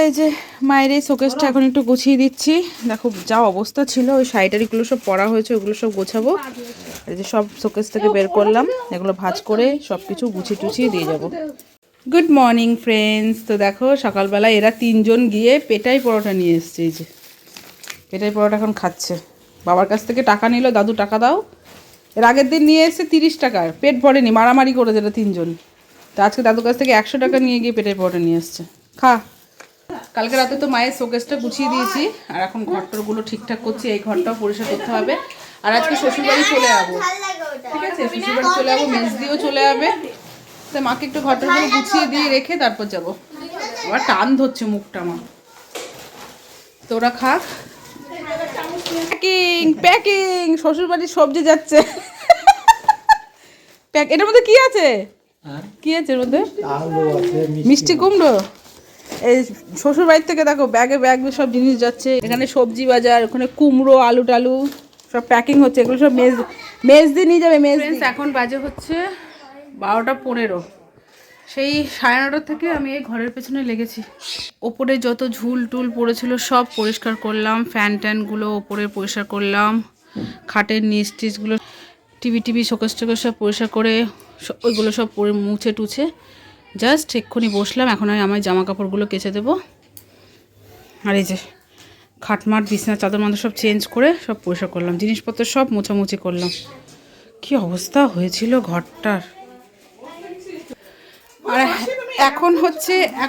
এই যে মায়ের এই শোকেসটা এখন একটু গুছিয়ে দিচ্ছি। দেখো যা অবস্থা ছিল, ওই শাড়িটারিগুলো সব পরা হয়েছে, ওগুলো সব গোছাবো। এই যে সব শোকেস থেকে বের করলাম, এগুলো ভাঁজ করে সব কিছু গুছিয়ে টুছিয়ে দিয়ে যাব। Good morning friends. তো দেখো সকালবেলা এরা তিনজন গিয়ে পেটাই পরোটা নিয়ে এসছে। এই যে পেটাই পরোটা এখন খাচ্ছে। বাবার কাছ থেকে টাকা নিল, দাদু টাকা দাও। এর আগের দিন নিয়ে এসছে 30 টাকার, পেট ভরেনি, মারামারি করে যেটা তিনজন। তো আজকে দাদুর কাছ থেকে 100 টাকা নিয়ে গিয়ে পেটাই পরোটা নিয়ে এসছে, খা। কালকে রাতে তো মায়ের শোকেসটা গুছিয়ে দিয়েছি, আর এখন ঘরটরগুলো ঠিকঠাক করছি। এই ঘরটাও পরিষ্কার করতে হবে। আর আজকে শ্বশুরবাড়ি চলে যাবো, ঠিক আছে? শ্বশুরবাড়ি চলে যাবো, মেজ দিয়েও চলে যাবে। তো মাকে একটু ঘরটরগুলো গুছিয়ে দিয়ে রেখে তারপর যাবো। আবার টান ধরছে মুখটা মা। তো ওরা খাক। প্যাকিং প্যাকিং, শ্বশুরবাড়ির সবজি যাচ্ছে। এটার মধ্যে কি আছে? কি আছে এর মধ্যে? মিষ্টি কুমড়ো। এই শ্বশুর বাড়ির থেকে দেখো ব্যাগে ব্যাগ সব জিনিস যাচ্ছে। এখানে সবজি বাজার, ওখানে কুমড়ো, আলু টালু সব প্যাকিং হচ্ছে। এগুলো সব মেজ দিয়ে নিয়ে যাবে। এখন বাজে হচ্ছে 12টা 15। সেই 9:30 থেকে আমি এই ঘরের পেছনে লেগেছি। ওপরে যত ঝুল টুল পড়েছিল সব পরিষ্কার করলাম, ফ্যান ট্যানগুলো ওপরে পরিষ্কার করলাম, খাটের নিচ টিচগুলো, টিভি শোকেস টোকেস সব পরিষ্কার করে ওইগুলো সব মুছে টুছে জাস্ট এক্ষুনি বসলাম। এখন আমি আমার জামা কাপড়গুলো কেচে দেবো। আর এই যে খাটমাট বিছনা চাদর মাদর সব চেঞ্জ করে সব পরিষ্কার করলাম, জিনিসপত্র সব মোছামুছি করলাম। কি অবস্থা হয়েছিল ঘরটার। আর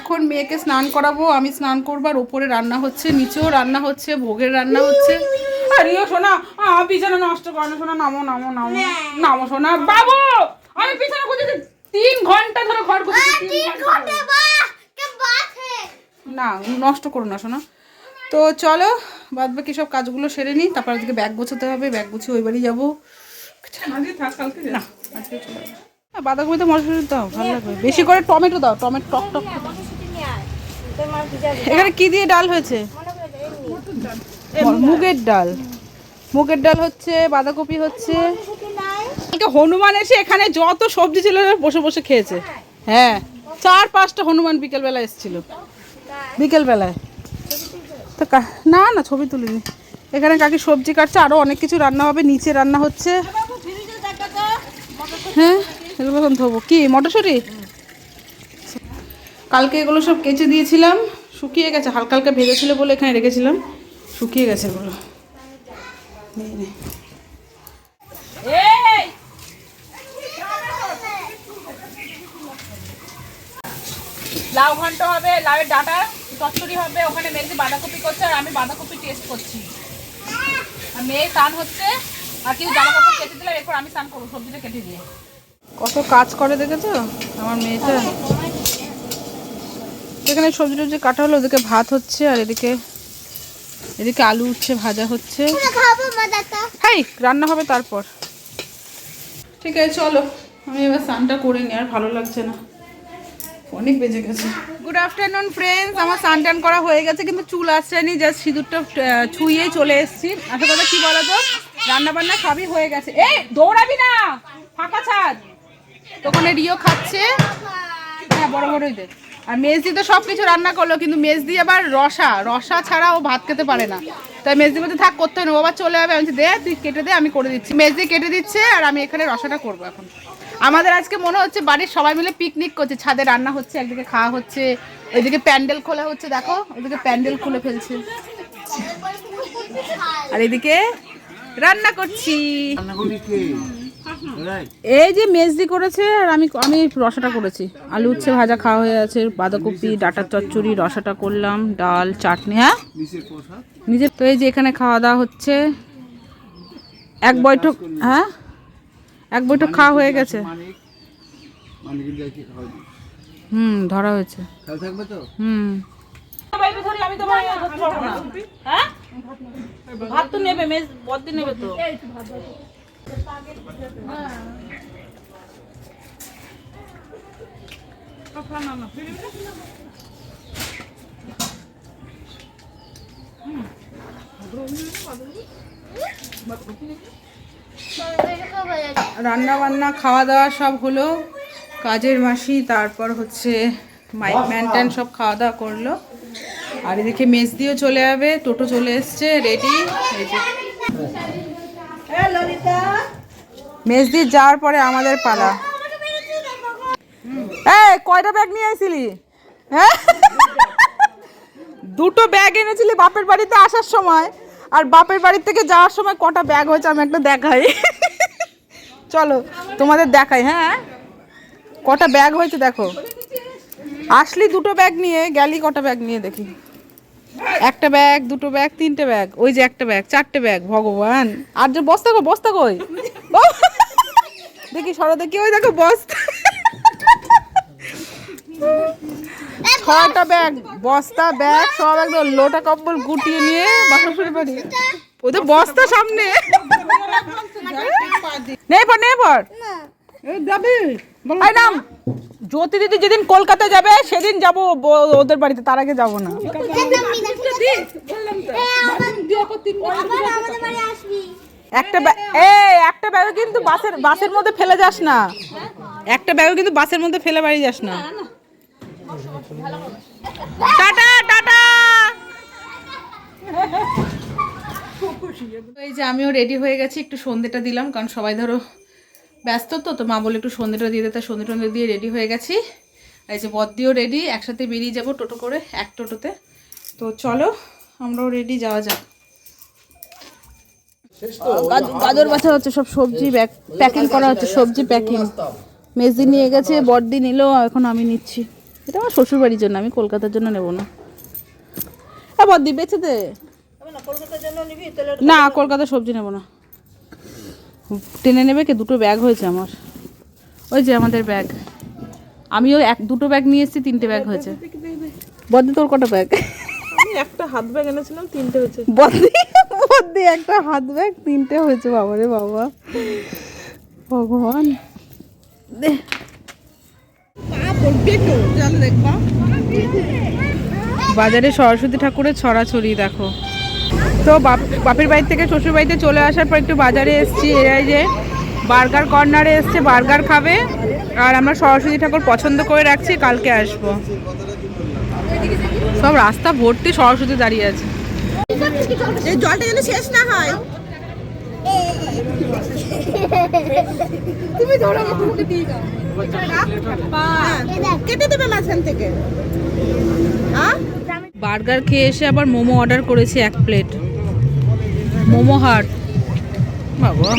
এখন মেয়েকে স্নান করাবো, আমি স্নান করবো। আর ওপরে রান্না হচ্ছে, নিচেও রান্না হচ্ছে, ভোগের রান্না হচ্ছে। আর ইয়ে শোনা, বিছানা নষ্ট করে না শোনা, নামো নামো নামো নামো শোনা। বাবু আমি বিছানা করতে 3 ঘন্টা ধরে ঘর করছি। না নষ্ট করো না শোনা। তো চলো বাদ বাকি সব কাজগুলো সেরে নিই, তারপর আজকে ব্যাগ গোছাতে হবে। ব্যাগ গুছিয়ে ওই বাড়ি যাবো। না আজকে চলে যাবো। বাঁধাকপিতে মটরশুঁটি দাও, ভালো লাগবে। বেশি করে টমেটো দাও, টমেটো টক টক। এখানে কি দিয়ে ডাল হয়েছে? মুগের ডাল। মুগের ডাল হচ্ছে, বাঁধাকপি হচ্ছে। হনুমান এসে এখানে যত সবজি ছিল বসে বসে খেয়েছে। হ্যাঁ 4-5টা হনুমান বিকেলবেলা এসেছিল, বিকেলবেলায়। তো না না ছবি তুলিনি। এখানে কাকি সবজি কাটছে, আরও অনেক কিছু রান্না হবে, নিচে রান্না হচ্ছে। হ্যাঁ এগুলো এখন ধোবো। কি মটরশুঁটি? কালকে এগুলো সব কেচে দিয়েছিলাম, শুকিয়ে গেছে। হালকা হালকা ভেজেছিল বলে এখানে রেখেছিলাম, শুকিয়ে গেছে এগুলো। লাউ ঘন্ট হবে, লাউয়ের ডাঁটা চচ্চড়ি হবে। ওখানে মেয়ে বাঁধাকপি করছে আর আমি বাঁধাকপি টেস্ট করছি। আর মেয়ে স্নান হচ্ছে, আর কিছু জামা কাপড় কেটে দিলাম, এরপর আমি স্নান করবো সবজিটা কেটে দিয়ে। কত কাজ করে দেখেছো আমার মেয়েটা। এখানে সবজি টবজি কাটা হলো, ওদিকে ভাত হচ্ছে, আর এদিকে আলু উচ্ছে ভাজা হচ্ছে। হাই রান্না হবে তারপর। ঠিক আছে চলো, আমি এবার স্নানটা করে নিই, আর ভালো লাগছে না, অনেক বেজে গেছে। Good afternoon friends. আমার স্নান টান করা হয়ে গেছে, কিন্তু চুল আসছেনি, জাস্ট সিঁদুরটা ছুঁয়েই চলে এসেছি। আসলে কথা কি বলো তো, রান্না বান্না সবই হয়ে গেছে। এই দৌড়াবি না, ফাঁকা ছাদ। ওখানে রিও খাচ্ছে, হ্যাঁ বড় বড়ই দে। আর মেজদি তো সব কিছু রান্না করলো, কিন্তু মেজদি আবার রসা ছাড়া ও ভাত খেতে পারে না। তাই মেজদি বলতে থাক, করতে হয় না, ও আবার চলে যাবে। আমি দে তুই কেটে দে, আমি করে দিচ্ছি। মেজদি কেটে দিচ্ছে আর আমি এখানে রসাটা করবো এখন। আমাদের আজকে মনে হচ্ছে বাড়ির সবাই মিলে পিকনিক করছে, ছাদে রান্না হচ্ছে, একদিকে খাওয়া হচ্ছে, ওইদিকে প্যান্ডেল খোলা হচ্ছে। দেখো ওইদিকে প্যান্ডেল খুলে ফেলছে, আর এদিকে রান্না করছি। এই যে মেজদি করেছে, আর আমি রসাটা করেছি। আলু উচ্ছে ভাজা খাওয়া হয়ে আছে, বাঁধাকপি ডাঁটার চচ্চড়ি, রসাটা করলাম, ডাল চাটনি। হ্যাঁ নিজের। তো এই যে এখানে খাওয়া দাওয়া হচ্ছে, এক বৈঠক। হ্যাঁ এক বৈঠক খাওয়া হয়ে গেছে। ধরা হয়েছে। ভাত তো নেবে, মেজ বদ্দি নেবে তো। রান্না বান্না খাওয়া দাওয়া সব হলো, কাজের মাসি, তারপর হচ্ছে মাইক ম্যান ট্যান সব খাওয়া দাওয়া করলো। আর এদিকে মেজদিও চলে যাবে, টোটো চলে এসছে রেডি। মেজদি যাওয়ার পরে আমাদের পালা। এই কয়টা ব্যাগ নিয়ে আসছিলি? হ্যাঁ, দুটো ব্যাগ এনেছিলি বাপের বাড়িতে আসার সময়, আর বাপের বাড়ি থেকে যাওয়ার সময় কটা ব্যাগ হয়েছে আমি একটা দেখাই। চলো তোমাদের দেখাই। হ্যাঁ, কটা ব্যাগ হয়েছে দেখো। আসলি দুটো ব্যাগ নিয়ে, গেলি কটা ব্যাগ নিয়ে দেখি। একটা ব্যাগ, দুটো ব্যাগ, তিনটে ব্যাগ, ওই যে একটা ব্যাগ, চারটে ব্যাগ। ভগবান, আর যে বস্তা কই, বস্তা কই? দেখি সরো দেখি, ওই দেখো বস্তা। 6টা ব্যাগ, বস্তা ব্যাগ সব একদম লোটা কম্বল গুটিয়ে নিয়ে বাসার বাড়ি। ওদের বস্তা সামনে নেই পর, নেই পর যাবি। নাম জ্যোতি দিদি যেদিন কলকাতা যাবে সেদিন যাবো ওদের বাড়িতে, তার আগে যাবো না। একটা ব্যাগ কিন্তু বাসের মধ্যে ফেলে যাস না। একটা ব্যাগ কিন্তু বাসের মধ্যে ফেলে বাড়ি যাস না। Tata tata. এই যে আমিও রেডি হয়ে গেছি, একটু সন্ধ্যেটা দিলাম, কারণ সবাই ধরো ব্যস্ত, তো মা বলে একটু সন্ধ্যেটা দিয়ে দিতে, সন্ধ্যে টন্ধে দিয়ে রেডি হয়ে গেছি। এই যে বদ্দিও রেডি, একসাথে বেরিয়ে যাব টোটো করে, এক টোটোতে। তো চলো আমরাও রেডি, যাওয়া যাক। গাজর বাছা হচ্ছে, সব সবজি প্যাকিং করা হচ্ছে, সবজি প্যাকিং। মেজদি নিয়ে গেছে, বড়দি নিল, এখন আমি নিচ্ছি। এটা আমার শ্বশুর বাড়ির জন্য, আমি কলকাতার জন্য নেব না। হ্যাঁ বড়দি বেঁচে দে না, কলকাতার সবজি নেব না। টেনে নেবে কে? দুটো ব্যাগ হয়েছে আমার, ওই যে আমাদের ব্যাগ। আমিও দুটো ব্যাগ নিয়ে এসেছি, 3টে ব্যাগ হয়েছে। বড়দি তোর কটা ব্যাগ? একটা হাত ব্যাগ এনেছিলাম, 3টে হয়েছে। বড়দি একটা হাত ব্যাগ, 3টে হয়েছে। বাবারে বাবা, ভগবান। বাজারে সরস্বতী ঠাকুরের ছড়াছড়ি দেখো। তো বাপের বাড়ি থেকে শ্বশুর বাড়িতে চলে আসার পর একটু বাজারে এসেছি। এরাই যে বার্গার কর্নারে এসছে, বার্গার খাবে। আর আমরা সরস্বতী ঠাকুর পছন্দ করে রাখছি, কালকে আসবো। সব রাস্তা ভর্তি সরস্বতী দাঁড়িয়ে আছে। এই জলটা যেন শেষ না হয়। তুমি ধরো, তোমাকে দিয়ে দাও। কেটে দেবে মাঝখান থেকে। বার্গার খেয়ে এসে আবার মোমো অর্ডার করেছি 1 প্লেট। মোমো হাট বাবা।